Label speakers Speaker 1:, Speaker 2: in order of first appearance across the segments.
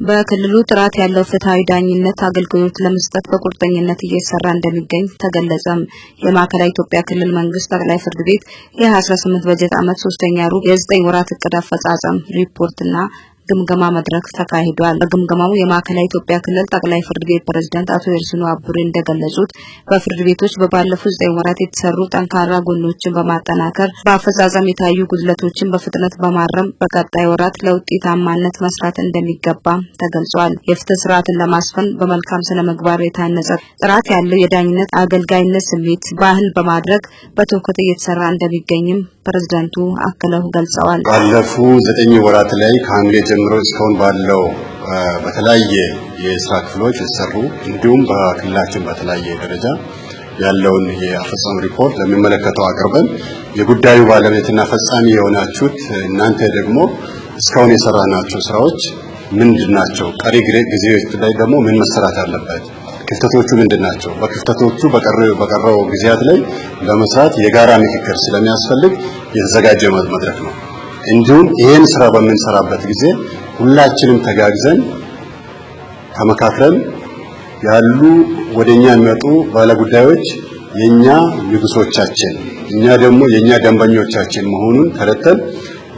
Speaker 1: በክልሉ ጥራት ያለው ፍትሃዊ ዳኝነት አገልግሎት ለመስጠት በቁርጠኝነት እየሰራ እንደሚገኝ ተገለጸም። የማዕከላዊ ኢትዮጵያ ክልል መንግስት ጠቅላይ ፍርድ ቤት የ2018 በጀት ዓመት 3ኛ ሩብ የ9 ወራት እቅድ አፈጻጸም ሪፖርትና ግምገማ መድረክ ተካሂዷል። በግምገማው የማዕከላዊ ኢትዮጵያ ክልል ጠቅላይ ፍርድ ቤት ፕሬዝዳንት አቶ ኤርሲኖ አቡሬ እንደገለጹት በፍርድ ቤቶች በባለፉት 9 ወራት የተሰሩ ጠንካራ ጎኖችን በማጠናከር በአፈጻጸም የታዩ ጉድለቶችን በፍጥነት በማረም በቀጣይ ወራት ለውጤታማነት መስራት እንደሚገባ ተገልጿል። የፍትህ ስርዓትን ለማስፈን በመልካም ስነ ምግባር የታነጸ ጥራት ያለው የዳኝነት አገልጋይነት ስሜት ባህል በማድረግ በትኩረት እየተሰራ እንደሚገኝም ፕሬዝዳንቱ አክለው ገልጸዋል።
Speaker 2: ባለፉ 9 ወራት ላይ ከሐምሌ ጀምሮ እስካሁን ባለው በተለያየ የስራ ክፍሎች የተሰሩ እንዲሁም በክልላችን በተለያየ ደረጃ ያለውን የአፈጻጸም ሪፖርት ለሚመለከተው አቅርበን የጉዳዩ ባለቤትና ፈጻሚ የሆናችሁት እናንተ ደግሞ እስካሁን የሰራናቸው ስራዎች ምንድናቸው? ቀሪ ጊዜዎች ላይ ደግሞ ምን መሰራት አለበት? ክፍተቶቹ ምንድናቸው? በክፍተቶቹ በቀረው ጊዜያት ላይ ለመስራት የጋራ ምክክር ስለሚያስፈልግ የተዘጋጀ መድረክ ነው። እንዲሁም ይሄን ስራ በምንሰራበት ጊዜ ሁላችንም ተጋግዘን ተመካክረን ያሉ ወደኛ የሚመጡ ባለጉዳዮች የኛ ንጉሶቻችን እኛ ደግሞ የኛ ደንበኞቻችን መሆኑን ተረተን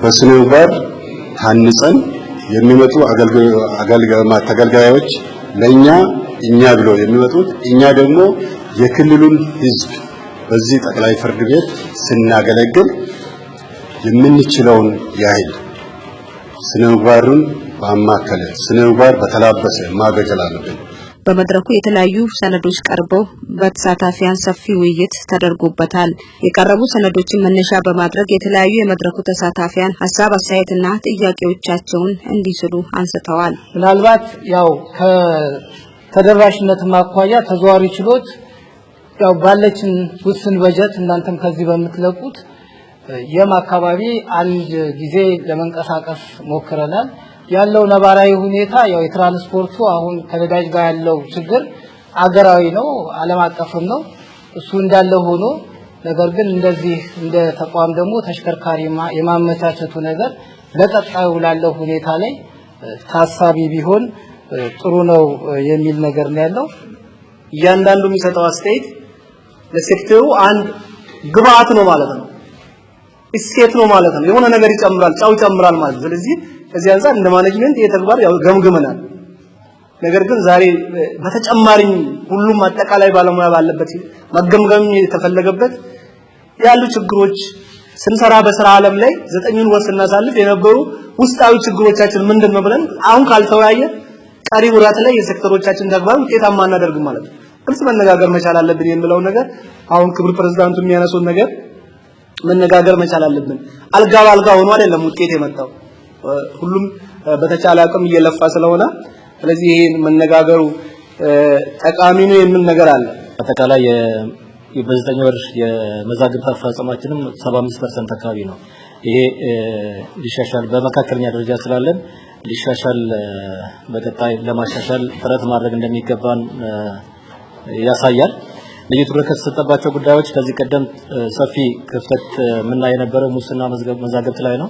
Speaker 2: በስነ ምግባር ታንጸን የሚመጡ ተገልጋዮች ለኛ እኛ ብሎ የሚመጡት እኛ ደግሞ የክልሉን ህዝብ በዚህ ጠቅላይ ፍርድ ቤት ስናገለግል የምንችለውን ያህል ስነምግባሩን ባማከለ ስነምግባር በተላበሰ ማገለል አለብን።
Speaker 1: በመድረኩ የተለያዩ ሰነዶች ቀርበው በተሳታፊያን ሰፊ ውይይት ተደርጎበታል። የቀረቡ ሰነዶችን መነሻ በማድረግ የተለያዩ የመድረኩ ተሳታፊያን ሐሳብ አስተያየትና ጥያቄዎቻቸውን እንዲስሉ አንስተዋል።
Speaker 3: ምናልባት ያው ከተደራሽነት ማኳያ ተዘዋሪ ችሎት ያው ባለችን ውስን በጀት እናንተም ከዚህ በመትለቁት የማካባቢ አንድ ጊዜ ለመንቀሳቀስ ሞክረናል። ያለው ነባራዊ ሁኔታ ያው የትራንስፖርቱ አሁን ከነዳጅ ጋር ያለው ችግር አገራዊ ነው፣ ዓለም አቀፍም ነው። እሱ እንዳለ ሆኖ ነገር ግን እንደዚህ እንደ ተቋም ደግሞ ተሽከርካሪ የማመቻቸቱ ነገር ለቀጣዩ ላለው ሁኔታ ላይ ታሳቢ ቢሆን ጥሩ ነው የሚል ነገር ነው ያለው።
Speaker 4: እያንዳንዱ የሚሰጠው አስተያየት ለሴክተሩ አንድ ግብአት ነው ማለት ነው፣ እሴት ነው ማለት ነው። የሆነ ነገር ይጨምራል፣ ጫው ይጨምራል ማለት ነው። ስለዚህ ከዚህ አንፃር እንደ ማኔጅመንት የተግባር ያው ገምግመናል። ነገር ግን ዛሬ በተጨማሪ ሁሉም አጠቃላይ ባለሙያ ባለበት መገምገም የተፈለገበት ያሉ ችግሮች ስንሰራ በስራ ዓለም ላይ 9 ወር ስናሳልፍ የነበሩ ውስጣዊ ችግሮቻችን ምንድነው ብለን አሁን ካልተወያየ ቀሪ ወራት ላይ የሴክተሮቻችን ተግባር ውጤታማ እናደርግ ማለት ነው። ግልጽ መነጋገር መቻል አለብን የሚለው ነገር አሁን ክብር ፕሬዝዳንቱ የሚያነሱት ነገር መነጋገር መቻል አለብን። አልጋ ሆኖ አይደለም ውጤት የመጣው ሁሉም በተቻለ አቅም እየለፋ ስለሆነ ስለዚህ ይሄን መነጋገሩ ጠቃሚ ነው የሚል ነገር አለ።
Speaker 5: አጠቃላይ በ9 ወር የመዛግብት አፈጻጸማችንም 75% አካባቢ ነው። ይሄ ሊሻሻል በመካከለኛ ደረጃ ስላለን ሊሻሻል በቀጣይ ለማሻሻል ጥረት ማድረግ እንደሚገባን ያሳያል። ልዩ ትኩረት ከተሰጠባቸው ጉዳዮች ከዚህ ቀደም ሰፊ ክፍተት ምን ላይ የነበረው ሙስና መዛግብት ላይ ነው።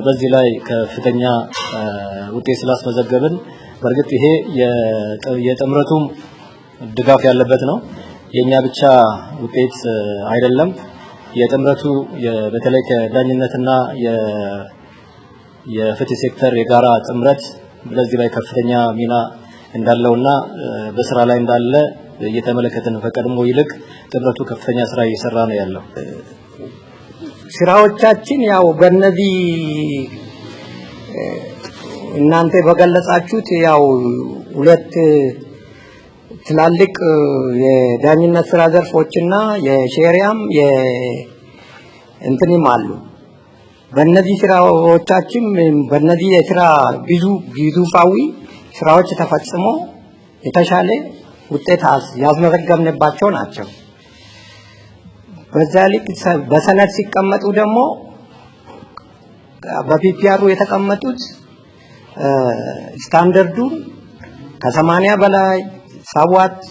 Speaker 5: በዚህ ላይ ከፍተኛ ውጤት ስላስመዘገብን በእርግጥ ይሄ የጥምረቱም ድጋፍ ያለበት ነው። የኛ ብቻ ውጤት አይደለም። የጥምረቱ በተለይ ከዳኝነትና የፍትህ ሴክተር የጋራ ጥምረት በዚህ ላይ ከፍተኛ ሚና እንዳለውና በስራ ላይ እንዳለ እየተመለከተን ፈቀድሞ ይልቅ ጥምረቱ ከፍተኛ ስራ እየሰራ ነው ያለው።
Speaker 3: ስራዎቻችን ያው በእነዚህ እናንተ በገለጻችሁት ያው ሁለት ትላልቅ የዳኝነት ስራ ዘርፎችና የሼሪያም እንትንም አሉ። በእነዚህ ስራዎቻችን በእነዚህ የስራ ግዙፋዊ ስራዎች ተፈጽሞ የተሻለ ውጤት ያስመዘገብንባቸው ናቸው። በዛ ልክ በሰነድ ሲቀመጡ ደግሞ በፒፒአሩ የተቀመጡት ስታንዳርዱን ከ80 በላይ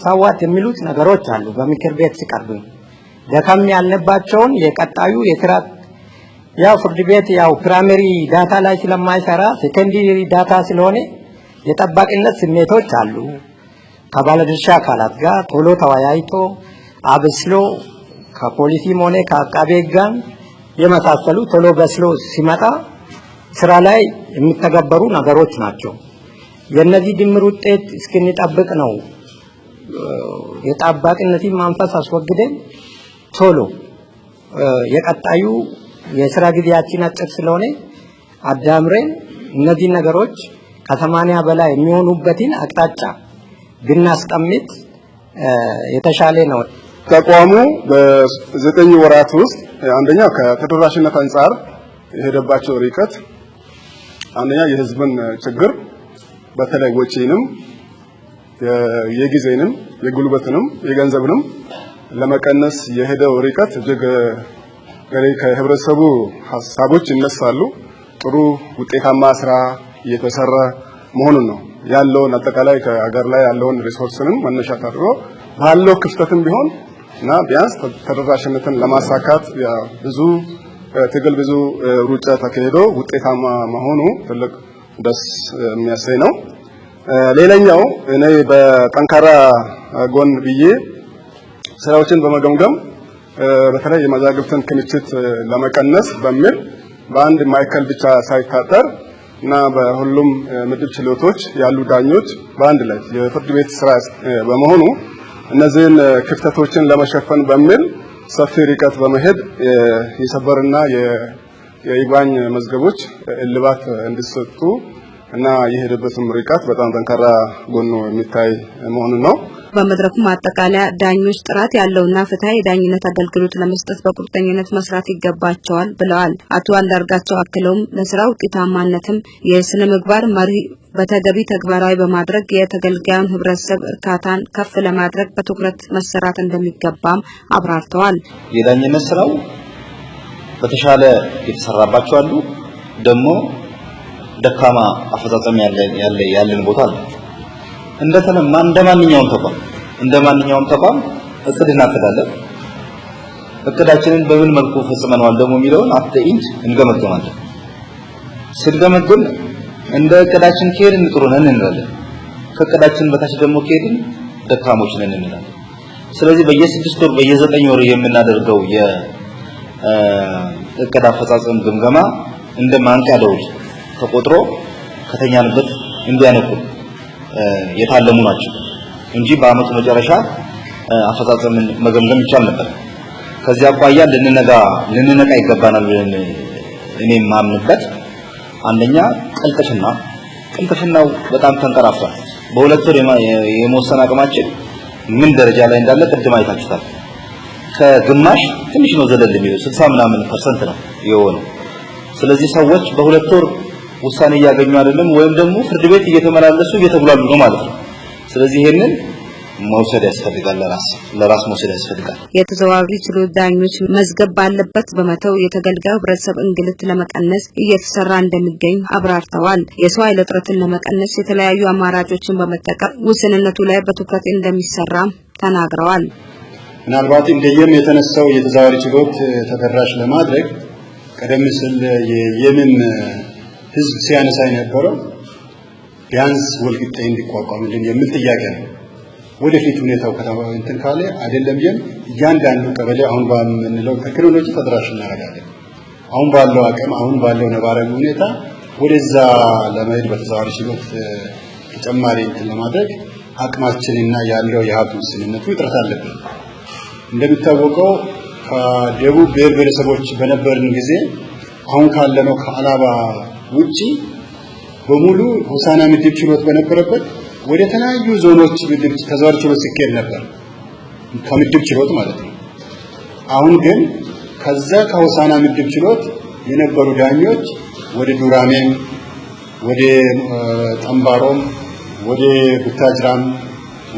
Speaker 3: ሳዋት የሚሉት ነገሮች አሉ። በምክር ቤት ሲቀርቡ ደከም ያለባቸውን የቀጣዩ የስራ
Speaker 6: ያው ፍርድ ቤት ያው ፕራይመሪ ዳታ ላይ ስለማይሰራ ሴኮንደሪ ዳታ ስለሆነ የጠባቂነት ስሜቶች አሉ። ከባለድርሻ አካላት ጋር ቶሎ ተወያይቶ አብስሎ ከፖሊሲም ሆነ ከአቃቤ ጋር የመሳሰሉ ቶሎ በስሎ ሲመጣ ስራ ላይ የሚተገበሩ ነገሮች ናቸው። የነዚህ ድምር ውጤት እስክንጠብቅ ነው የጠባቂነትን መንፈስ አስወግደን ቶሎ የቀጣዩ የሥራ ጊዜያችን አጭር ስለሆነ አዳምረን እነዚህ ነገሮች ከ80 በላይ የሚሆኑበትን አቅጣጫ ብናስቀምጥ የተሻለ ነው።
Speaker 7: ተቋሙ በ9 ወራት ውስጥ አንደኛ ከተደራሽነት አንፃር የሄደባቸው ርቀት አንደኛ የህዝብን ችግር በተለይ ወጪንም የጊዜንም የጉልበትንም የገንዘብንም ለመቀነስ የሄደው ርቀት እጅግ ከህብረተሰቡ ሐሳቦች ይነሳሉ። ጥሩ ውጤታማ ስራ እየተሰራ መሆኑን ነው ያለውን አጠቃላይ ከሀገር ላይ ያለውን ሪሶርስንም መነሻ አድርጎ ባለው ክፍተትም ቢሆን እና ቢያንስ ተደራሽነትን ለማሳካት ብዙ ትግል ብዙ ሩጫ ተካሂዶ ውጤታማ መሆኑ ትልቅ ደስ የሚያሰኝ ነው። ሌላኛው እኔ በጠንካራ ጎን ብዬ ስራዎችን በመገምገም በተለይ የመዛግብትን ክምችት ለመቀነስ በሚል በአንድ ማዕከል ብቻ ሳይታጠር እና በሁሉም ምድብ ችሎቶች ያሉ ዳኞች በአንድ ላይ የፍርድ ቤት ስራ በመሆኑ እነዚህን ክፍተቶችን ለመሸፈን በሚል ሰፊ ርቀት በመሄድ የሰበርና የይግባኝ መዝገቦች እልባት እንዲሰጡ እና የሄደበትም ርቀት በጣም ጠንካራ ጎኑ የሚታይ መሆኑን ነው።
Speaker 1: በመድረኩ ማጠቃለያ ዳኞች ጥራት ያለውና ፍትሃዊ የዳኝነት አገልግሎት ለመስጠት በቁርጠኝነት መስራት ይገባቸዋል ብለዋል። አቶ አንዳርጋቸው አክለውም ለስራ ውጤታማነትም የስነ ምግባር መሪ በተገቢ ተግባራዊ በማድረግ የተገልጋዩን ህብረተሰብ እርካታን ከፍ ለማድረግ በትኩረት መሰራት እንደሚገባም አብራርተዋል።
Speaker 8: የዳኝነት ስራው በተሻለ የተሰራባቸው አሉ፣ ደግሞ ደካማ አፈጻጸም ያለን ቦታ አለ። እንደማንኛውም ተቋም እቅድ እናቅዳለን። እቅዳችንን በምን መልኩ ፈጽመናል ደግሞ የሚለውን አትኢንት እንገመግማለን። ስንገመግም እንደ እቅዳችን ከሄድን ጥሩ ነን እንላለን። ከእቅዳችን በታች ደግሞ ከሄድን ደካሞች ነን እንላለን። ስለዚህ በየ6 ወር በየ9 ወር የምናደርገው የእቅድ አፈጻጸም ግምገማ እንደ ማንቂያ ደውል ተቆጥሮ ከተኛንበት እንዲያነቁ የታለሙ ናቸው እንጂ በአመቱ መጨረሻ አፈጻጸምን መገምገም ይቻል ነበር። ከዚያ አቋያ ልንነቃ ይገባናል ብለን እኔም ማምንበት አንደኛ ቅልጥፍናው በጣም ተንቀራፍቷል። በሁለት ወር የመወሰን አቅማችን ምን ደረጃ ላይ እንዳለ ቅድም አይታችኋል። ከግማሽ ትንሽ ነው ዘለል የሚለው 60% ነው የሆነው። ስለዚህ ሰዎች በሁለት ወር ውሳኔ ያገኙ አይደለም ወይም ደግሞ ፍርድ ቤት እየተመላለሱ እየተጉላሉ ነው ማለት ነው። ስለዚህ ይሄንን መውሰድ ያስፈልጋል፣ ለራስ መውሰድ ያስፈልጋል።
Speaker 1: የተዘዋዋሪ ችሎት ዳኞች መዝገብ ባለበት በመተው የተገልጋዩ ህብረተሰብ እንግልት ለመቀነስ እየተሰራ እንደሚገኝ አብራርተዋል። የሰው ኃይል እጥረትን ለመቀነስ የተለያዩ አማራጮችን በመጠቀም ውስንነቱ ላይ በትኩረት እንደሚሰራ ተናግረዋል።
Speaker 2: ምናልባት እንደየም የተነሳው የተዘዋዋሪ ችሎት ተደራሽ ለማድረግ ቀደም ሲል የየመን ህዝብ ሲያነሳ የነበረው ቢያንስ ወልቂጤ እንዲቋቋምልን የሚል ጥያቄ ነው። ወደፊት ሁኔታው እንትን ካለ አይደለም እያንዳንዱ ቀበሌ አሁን ባምንለው ቴክኖሎጂ ተደራሽ እናደርጋለን። አሁን ባለው አቅም አሁን ባለው ነባራዊ ሁኔታ ወደዛ ለመሄድ በተዘዋዋሪ ችሎት ተጨማሪ እንትን ለማድረግ አቅማችንና ያለው የሀብት ውስንነቱ እጥረት አለብን። እንደሚታወቀው ከደቡብ ብሔር ብሔረሰቦች በነበርን ጊዜ አሁን ካለነው ከአላባ ውጪ በሙሉ ሆሳና ምድብ ችሎት በነበረበት ወደ ተለያዩ ዞኖች ምድብ ተዘዋዋሪ ችሎት ሲካሄድ ነበር፣ ከምድብ ችሎት ማለት ነው። አሁን ግን ከዛ ከሆሳና ምድብ ችሎት የነበሩ ዳኞች ወደ ዱራሜም፣ ወደ ጠምባሮም፣ ወደ ቡታጅራም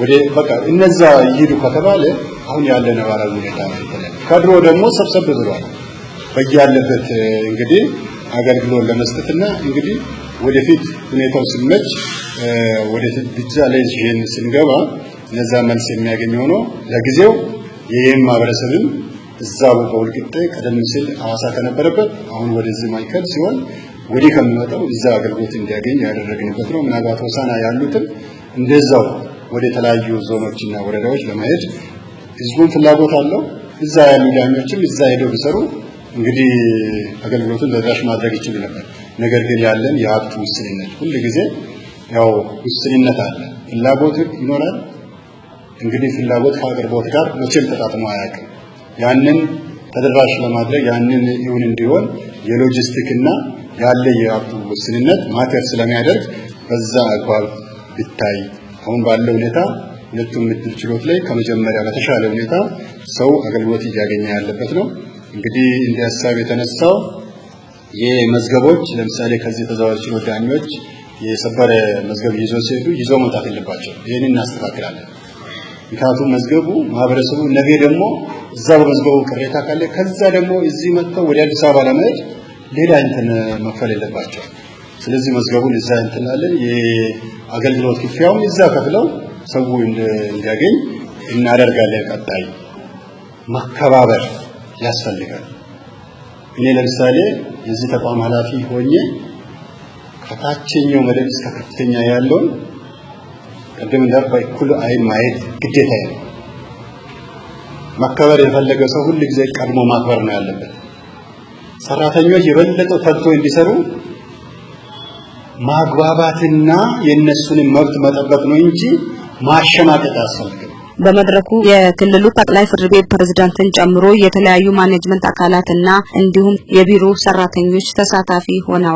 Speaker 2: ወደ በቃ እነዛ ይሄዱ ከተባለ አሁን ያለ ነባራዊ ሁኔታ ነው። ከድሮ ደግሞ ሰብሰብ ብሏል። በያለበት እንግዲህ አገልግሎት ለመስጠትና እንግዲህ ወደፊት ሁኔታው ሲመች ወደ ዲጂታላይዜሽን ስንገባ ለዛ መልስ የሚያገኝ ሆኖ ለጊዜው የየም ማህበረሰብን እዛው በወልቂጤ ቀደም ሲል ሐዋሳ ከነበረበት አሁን ወደዚህ ማይከል ሲሆን ወዲህ ከሚመጣው እዛ አገልግሎት እንዲያገኝ ያደረግንበት ነው። ምናልባት ሆሳና ያሉትን እንደዛው ወደ ተለያዩ ዞኖችና ወረዳዎች ለማሄድ ህዝቡን ፍላጎት አለው። እዛ ያሉ ዳኞችም እዛ ሄደው ቢሰሩ እንግዲህ አገልግሎቱን ተደራሽ ማድረግ ይችሉ ነበር። ነገር ግን ያለን የሀብት ውስንነት ሁሉ ጊዜ ያው ውስንነት አለ። ፍላጎት ይኖራል። እንግዲህ ፍላጎት ከአቅርቦት ጋር መቼም ተጣጥሞ አያውቅም። ያንን ተደራሽ ለማድረግ ያንን ይሁን እንዲሆን የሎጂስቲክና ያለ የሀብት ውስንነት ማተር ስለሚያደርግ በዛ አግባብ ቢታይ አሁን ባለው ሁኔታ ሁለቱም ምድብ ችሎት ላይ ከመጀመሪያ በተሻለ ሁኔታ ሰው አገልግሎት እያገኘ ያለበት ነው። እንግዲህ እንደ ሐሳብ የተነሳው የመዝገቦች ለምሳሌ ከዚህ ተዛዋሪ ችሎት ዳኞች የሰበረ መዝገብ ይዞ ሲሄዱ ይዞ መውጣት የለባቸው። ይሄንን እናስተካክላለን። ምክንያቱም መዝገቡ ማህበረሰቡ ነገ ደግሞ እዛ በመዝገቡ ቅሬታ ካለ ከዛ ደግሞ እዚህ መጥተው ወደ አዲስ አበባ ለመሄድ ሌላ እንትን መክፈል የለባቸው። ስለዚህ መዝገቡን እዛ እንትላለን። የአገልግሎት ክፍያውን እዛ ከፍለው ሰው እንዲያገኝ እናደርጋለን። ቀጣይ መከባበር ያስፈልጋል። እኔ ለምሳሌ የዚህ ተቋም ኃላፊ ሆኜ ከታችኛው መደብ እስከ ከፍተኛ ያለው ቀደም እንዳልኩ በኩል አይን ማየት ግዴታ ነው። መከበር የፈለገ ሰው ሁሉ ጊዜ ቀድሞ ማክበር ነው ያለበት። ሰራተኞች የበለጠ ተግቶ እንዲሰሩ ማግባባትና የነሱን መብት መጠበቅ ነው እንጂ ማሸማቀቅ አያስፈልግም።
Speaker 1: በመድረኩ የክልሉ ጠቅላይ ፍርድ ቤት ፕሬዝዳንትን ጨምሮ የተለያዩ ማኔጅመንት አካላትና እንዲሁም የቢሮ ሰራተኞች ተሳታፊ ሆነዋል።